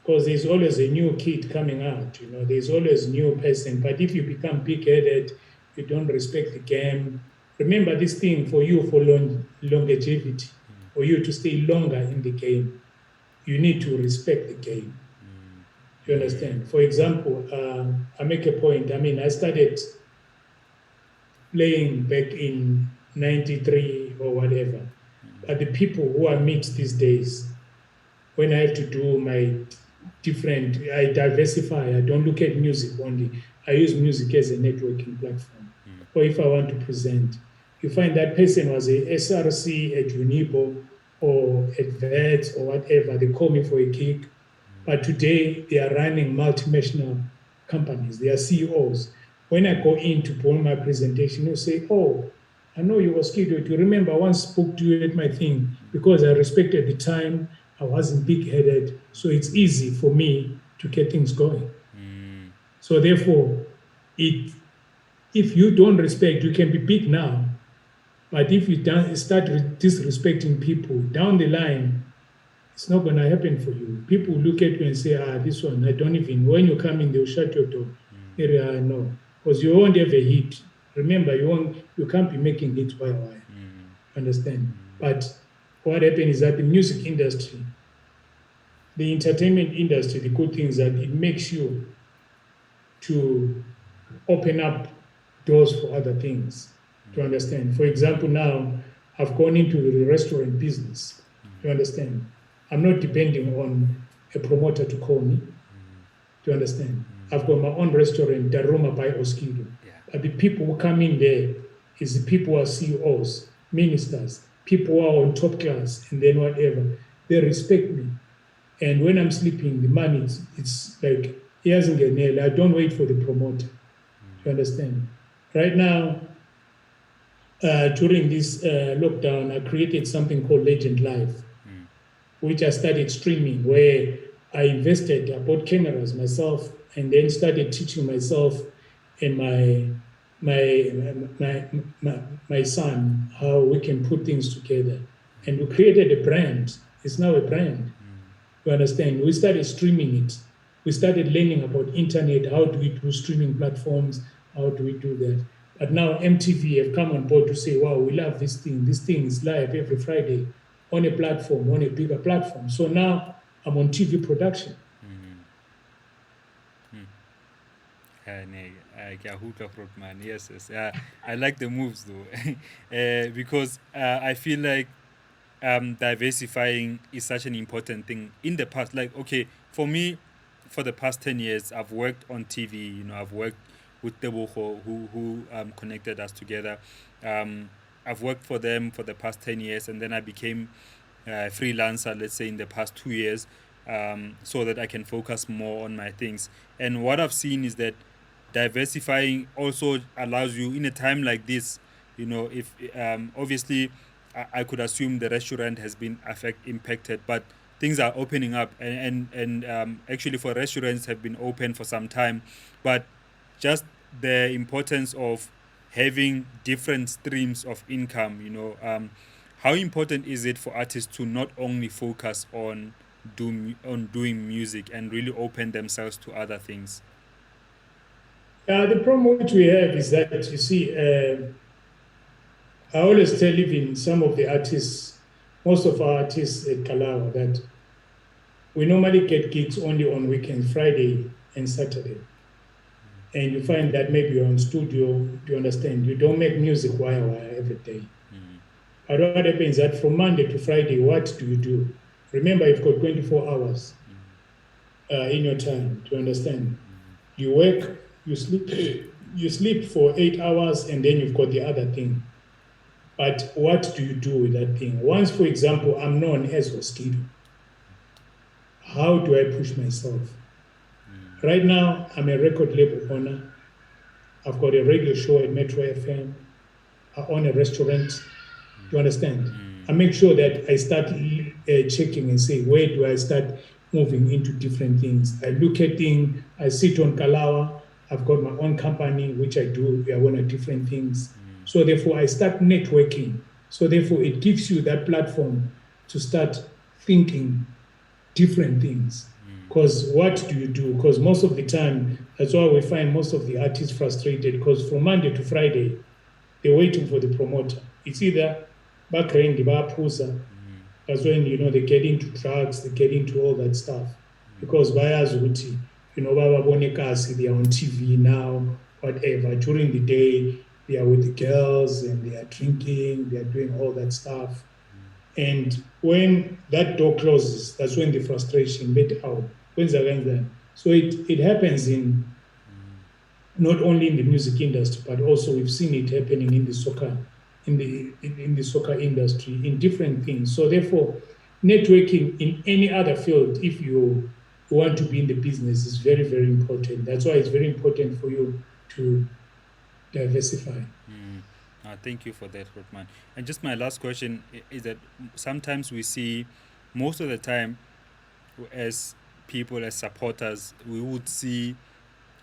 because there's always a new kid coming out, there's always a new person. But if you become big-headed, you don't respect the game. Remember this thing for you for longevity, for you to stay longer in the game, you need to respect the game. You understand? For example, I make a point. I mean, I started playing back in 93 or whatever. But the people who I meet these days, when I have to do my I diversify. I don't look at music only. I use music as a networking platform. Or if I want to present, you find that person was a SRC at Unibo or at VET or whatever. They call me for a gig. But today they are running multinational companies. They are CEOs. When I go in to put my presentation, you say, "Oh, I know you OSKIDO. Do you remember I once spoke to you at my thing because I respected the time. I wasn't big-headed, so it's easy for me to get things going." So therefore, if you don't respect, you can be big now, but if you start disrespecting people down the line, it's not going to happen for you. People look at you and say, this one, I don't even, when you come in, they'll shut your door. Area, no, because you won't have a hit. Remember, you can't be making hits by wire. Understand? But what happened is that the music industry, the entertainment industry, the good thing is that it makes you to open up doors for other things. To understand? For example, now I've gone into the restaurant business. You understand? I'm not depending on a promoter to call me. To understand? I've got my own restaurant, Daruma by OSKIDO. Yeah. But the people who come in there is the people who are CEOs, ministers, people who are on top class, and then whatever. They respect me. And when I'm sleeping, the money, it's like, he hasn't get nailed. I don't wait for the promoter. You understand? Right now, during this lockdown, I created something called Legend Live, which I started streaming, where I invested, I bought cameras myself, and then started teaching myself and my my, my son how we can put things together. And we created a brand. It's now a brand. You understand? We started streaming it. We started learning about internet. How do we do streaming platforms? How do we do that? But now MTV have come on board to say, wow, we love this thing. This thing is live every Friday on a platform, on a bigger platform. So now I'm on TV production. Man. Yes, yes. I like the moves though, because I feel like diversifying is such an important thing. In the past, like okay, for me, for the past 10 years, I've worked on TV. You know, I've worked with Teboho, who connected us together. I've worked for them for the past 10 years, and then I became a freelancer. Let's say in the past 2 years, so that I can focus more on my things. And what I've seen is that diversifying also allows you in a time like this. You know, if obviously I could assume the restaurant has been impacted, but things are opening up, and actually for restaurants have been open for some time, but just the importance of having different streams of income. You know, how important is it for artists to not only focus on doing music and really open themselves to other things? The problem which we have is that, you see, I always tell even some of the artists, most of our artists at Kalawa, that we normally get gigs only on weekends, Friday and Saturday. And you find that maybe you're on studio, you understand, you don't make music wire every day. But what happens is that from Monday to Friday, what do you do? Remember, you've got 24 hours in your time, do you understand? You work, you sleep for 8 hours, and then you've got the other thing. But what do you do with that thing? Once, for example, I'm known as OSKIDO, how do I push myself? Right now, I'm a record label owner. I've got a radio show at Metro FM. I own a restaurant. Do you understand? I make sure that I start checking and say, where do I start moving into different things? I look at things, I sit on Kalawa. I've got my own company, which I do. We are one of different things. So therefore, I start networking. So therefore, it gives you that platform to start thinking different things. Because what do you do? Because most of the time, that's why we find most of the artists frustrated, because from Monday to Friday, they're waiting for the promoter. It's either backend, Pusa. That's when, you know, they get into drugs, they get into all that stuff. Because buyers would, you know, Baba Bonekasi, they are on TV now, whatever. During the day, they are with the girls and they are drinking, they are doing all that stuff. And when that door closes, that's when the frustration let out. So it happens in not only in the music industry, but also we've seen it happening in the soccer, in the soccer industry, in different things. So therefore, networking in any other field, if you want to be in the business, is very, very important. That's why it's very important for you to diversify. Thank you for that, Rotman. And just my last question is that sometimes we see, most of the time, as people, as supporters, we would see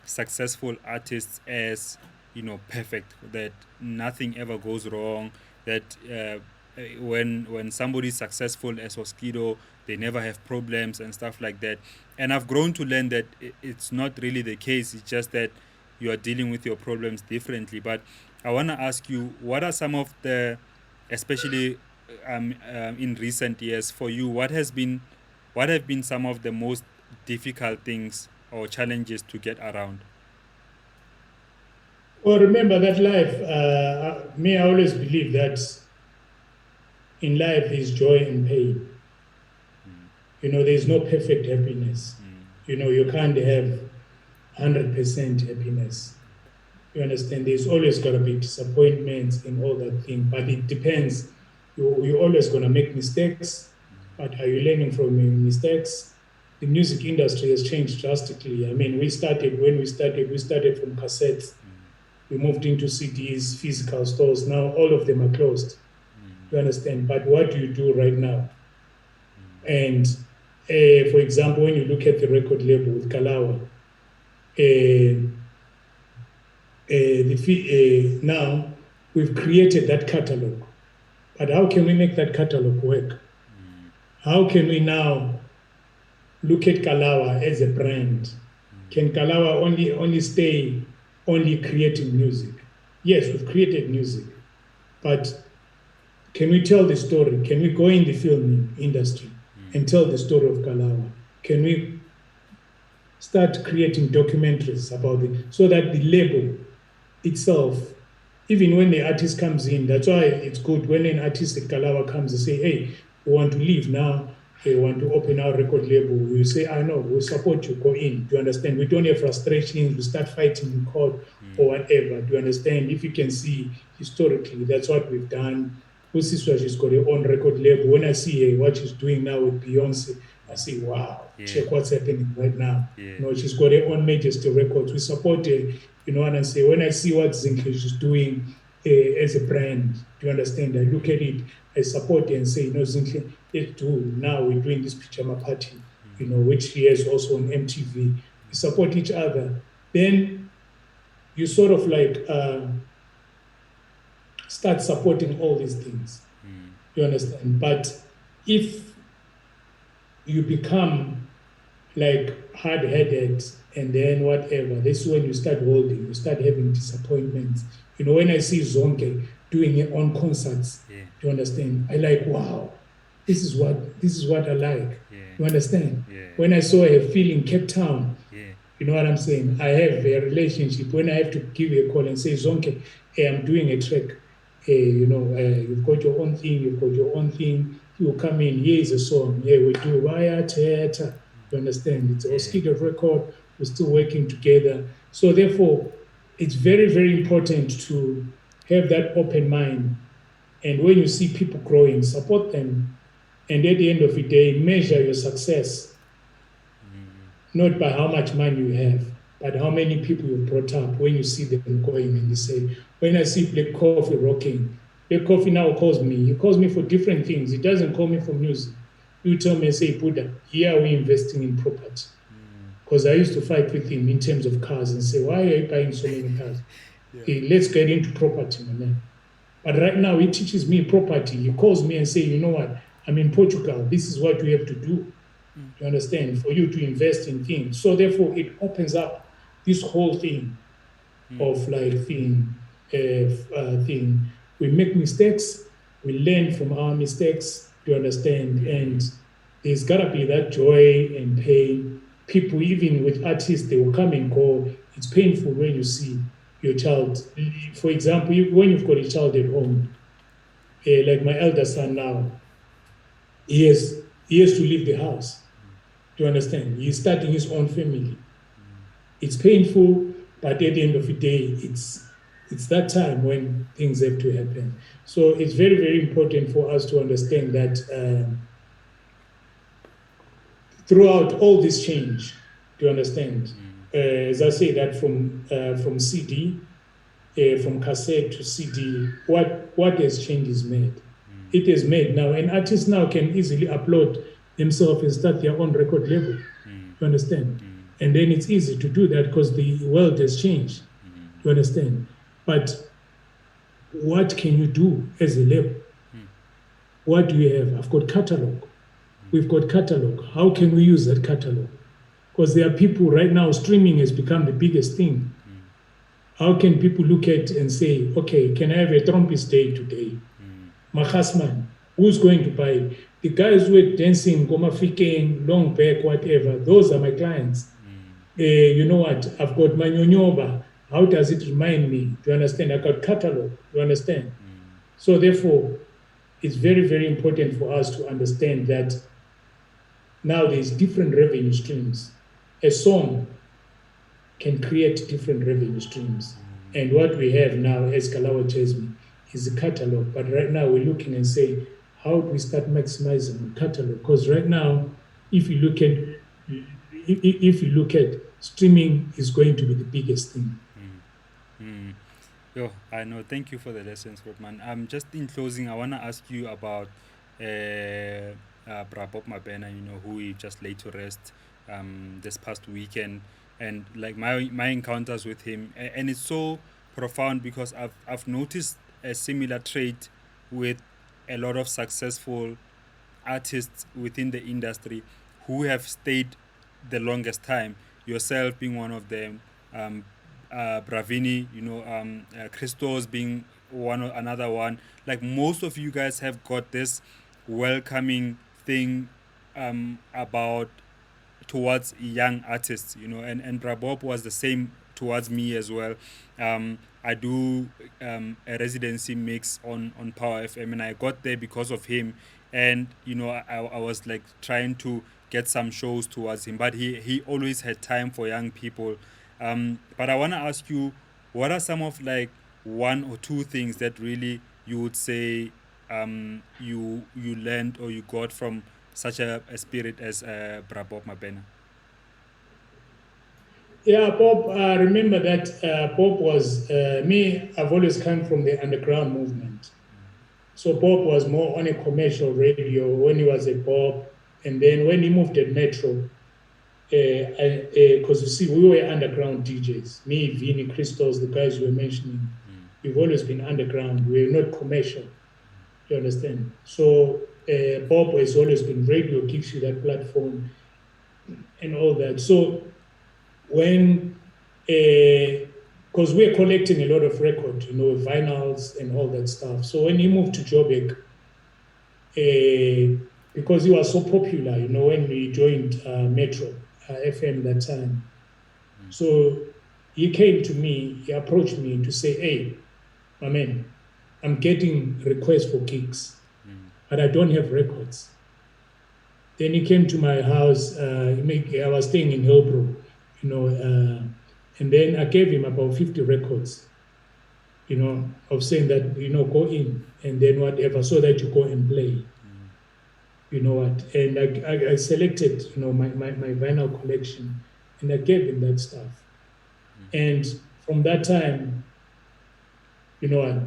successful artists as, you know, perfect, that nothing ever goes wrong, that when somebody's successful as OSKIDO, they never have problems and stuff like that. And I've grown to learn that it's not really the case. It's just that you are dealing with your problems differently. But I want to ask you, what are some of the, especially in recent years for you, what have been some of the most difficult things or challenges to get around? Well, remember that life, me, I always believe that in life is joy and pain. You know, there's no perfect happiness. You know, you can't have 100% happiness. You understand? There's always going to be disappointments and all that thing, but it depends. You're always going to make mistakes, but are you learning from your mistakes? The music industry has changed drastically. I mean, when we started from cassettes. We moved into CDs, physical stores. Now all of them are closed. You understand? But what do you do right now? And for example, when you look at the record label with Kalawa, now we've created that catalog. But how can we make that catalog work? How can we now look at Kalawa as a brand? Can Kalawa only stay only creating music? Yes, we've created music, but can we tell the story? Can we go in the film industry and tell the story of Kalawa? Can we start creating documentaries about it so that the label itself, even when the artist comes in, that's why it's good when an artist like Kalawa comes and say, hey, we want to leave now, we want to open our record label. We say, I know, we support you, go in. Do you understand? We don't have frustrations, we start fighting in court or whatever. Do you understand? If you can see historically, that's what we've done. Usiswa, she's got her own record label. When I see her, what she's doing now with Beyonce, I say, wow, Yeah. check what's happening right now. Yeah. You know, she's got her own Majesty Records. We support her, you know what I say? When I see what Zinke is doing as a brand, do you understand? I look at it, I support her and say, you know, Zinke, let's do now. We're doing this pajama party, you know, which he has also on MTV. We support each other. Then you sort of like start supporting all these things. You understand? But if you become like hard-headed and then whatever, this is when you start holding, you start having disappointments. You know, when I see Zonke doing it on concerts, Yeah. do you understand? I like, wow, this is what I like. Yeah. You understand? Yeah. When I saw her feeling Cape Town, Yeah. you know what I'm saying? I have a relationship. When I have to give you a call and say, Zonke, hey, I'm doing a track. Hey, you know, you've got your own thing, you've got your own thing. You come in, here is a song. Yeah, we do Wire Theatre. You understand? It's Yeah. OSKIDO record. We're still working together. So therefore, it's very, very important to have that open mind. And when you see people growing, support them. And at the end of the day, measure your success not by how much money you have, but how many people you brought up when you see them going and you say, when I see Black Coffee rocking, Black Coffee now calls me. He calls me for different things. He doesn't call me for music. You tell me and say, Buddha, here are we investing in property? Because I used to fight with him in terms of cars and say, why are you buying so many cars? Yeah. Hey, let's get into property, man. But right now, he teaches me property. He calls me and say, you know what? I'm in Portugal. This is what we have to do. You understand? For you to invest in things. So therefore, it opens up this whole thing of like thing. We make mistakes. We learn from our mistakes. Do you understand? And there's gotta be that joy and pain. People, even with artists, they will come and go. It's painful when you see your child. For example, when you've got a child at home, like my elder son now, he has to leave the house. Do you understand? He's starting his own family. It's painful, but at the end of the day, it's that time when things have to happen. So it's very, very important for us to understand that throughout all this change, do you understand? As I say that from CD, from cassette to CD, what has changed is made. It is made now, and artists now can easily upload themselves and start their own record label. You understand? And then it's easy to do that because the world has changed. You understand? But what can you do as a label? What do you have? I've got catalog. We've got catalog. How can we use that catalog? Because there are people right now, streaming has become the biggest thing. How can people look at and say, okay, can I have a Trumpist day today? Mahasman, who's going to buy it? The guys who are dancing, Goma Fiking, long back, whatever, those are my clients. You know what? I've got my Nyonyoba. How does it remind me? Do you understand? I got catalog. Do you understand? So therefore, it's very, very important for us to understand that now there's different revenue streams. A song can create different revenue streams. And what we have now as Kalawa Jasmine is a catalog. But right now we're looking and saying, how do we start maximizing the catalog? Because right now, if you look at streaming is going to be the biggest thing. Yo, I know. Thank you for the lessons, Grootman. Just in closing, I want to ask you about Bra Bob Mabena, who he just laid to rest this past weekend, and like my encounters with him, and it's so profound because I've noticed a similar trait with a lot of successful artists within the industry who have stayed the longest time. Yourself being one of them, um, Bravini, Christos being another one. Like most of you guys have got this welcoming thing about towards young artists, and Rabob was the same towards me as well. I do a residency mix on Power FM, and I got there because of him. And I was like trying to get some shows towards him, but he always had time for young people. But I want to ask you, what are some of like one or two things that really you would say you learned or you got from such a spirit as Brabob Mabena? Yeah, Bob, remember that Bob was me. I've always come from the underground movement. So Bob was more on a commercial radio when he was a Bob. And then when he moved at Metro, because you see, we were underground DJs. Me, Vinny, Christos, the guys you were mentioning, we've always been underground. We're not commercial. You understand? So Bob has always been radio, gives you that platform and all that. So when, because we're collecting a lot of record, vinyls and all that stuff. So when he moved to Joburg, because he was so popular, when we joined Metro FM that time. So he came to me, he approached me to say, hey, my man, I'm getting requests for gigs, but I don't have records. Then he came to my house. I was staying in Hillbrook, and then I gave him about 50 records, of saying that, go in and then whatever, so that you go and play. You know what? And I selected, my vinyl collection, and I gave him that stuff. And from that time, what?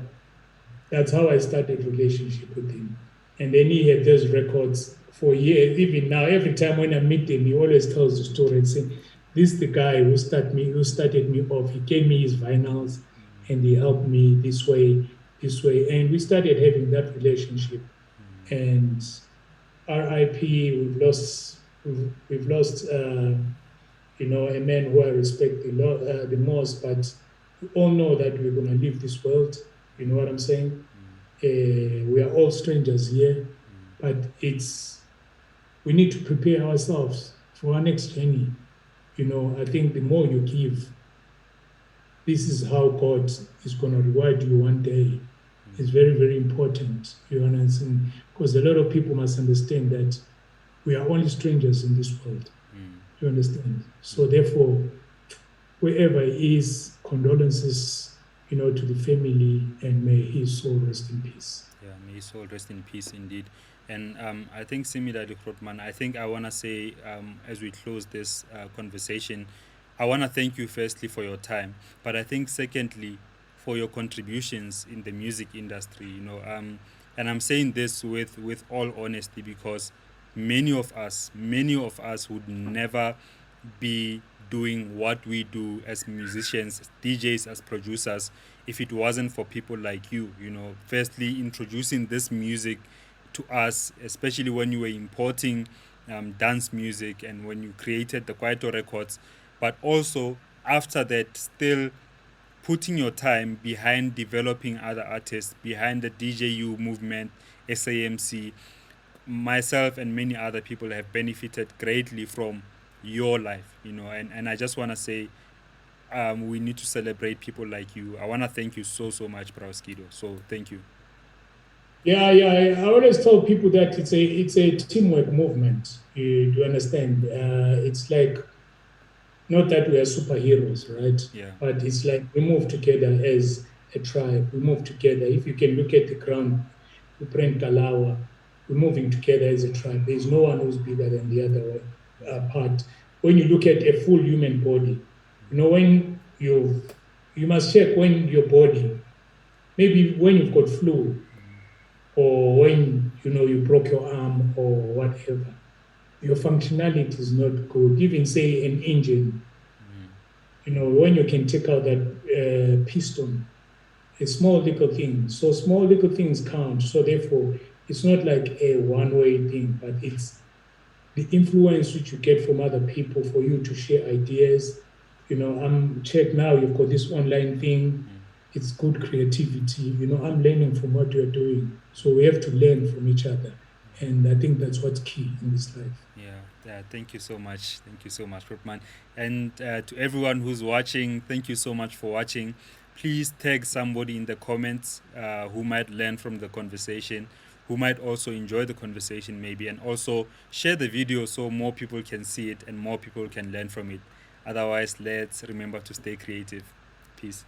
That's how I started relationship with him. And then he had those records for years. Even now, every time when I meet him, he always tells the story and saying, this is the guy who started me off. He gave me his vinyls and he helped me this way. And we started having that relationship. And RIP, we've lost a man who I respect the most, but we all know that we're going to leave this world. You know what I'm saying? We are all strangers here, but we need to prepare ourselves for our next journey. I think the more you give, this is how God is going to reward you one day. It's very, very important. You understand? Because a lot of people must understand that we are only strangers in this world. You understand? So therefore, wherever he is, condolences, to the family, and may his soul rest in peace. Yeah, may his soul rest in peace indeed. And I think similarly, Krotman, I think I want to say, as we close this conversation, I want to thank you firstly for your time, but I think secondly, for your contributions in the music industry, and I'm saying this with all honesty because many of us would never be doing what we do as musicians, as DJs, as producers, if it wasn't for people like you, firstly introducing this music to us, especially when you were importing dance music and when you created the Kwaito records, but also after that, still putting your time behind developing other artists, behind the DJU movement, SAMC. Myself and many other people have benefited greatly from your life, and I just want to say we need to celebrate people like you. I want to thank you so much, OSKIDO. So thank you. Yeah. I always tell people that it's a teamwork movement. You do understand? It's like, not that we are superheroes, right? Yeah. But it's like we move together as a tribe. We move together. If you can look at the ground, we print Kalawa. We're moving together as a tribe. There's no one who's bigger than the other part. When you look at a full human body, when you must check when your body, maybe when you've got flu, or when you broke your arm or whatever, your functionality is not good. Even say an engine, when you can take out that piston, a small little thing. So small little things count. So therefore, it's not like a one-way thing, but it's the influence which you get from other people for you to share ideas. I'm check now, you've got this online thing. It's good creativity. I'm learning from what you're doing. So we have to learn from each other. And I think that's what's key in this life. Yeah, thank you so much. Thank you so much, Rupman. And to everyone who's watching, thank you so much for watching. Please tag somebody in the comments who might learn from the conversation, who might also enjoy the conversation, maybe, and also share the video so more people can see it and more people can learn from it. Otherwise, let's remember to stay creative. Peace.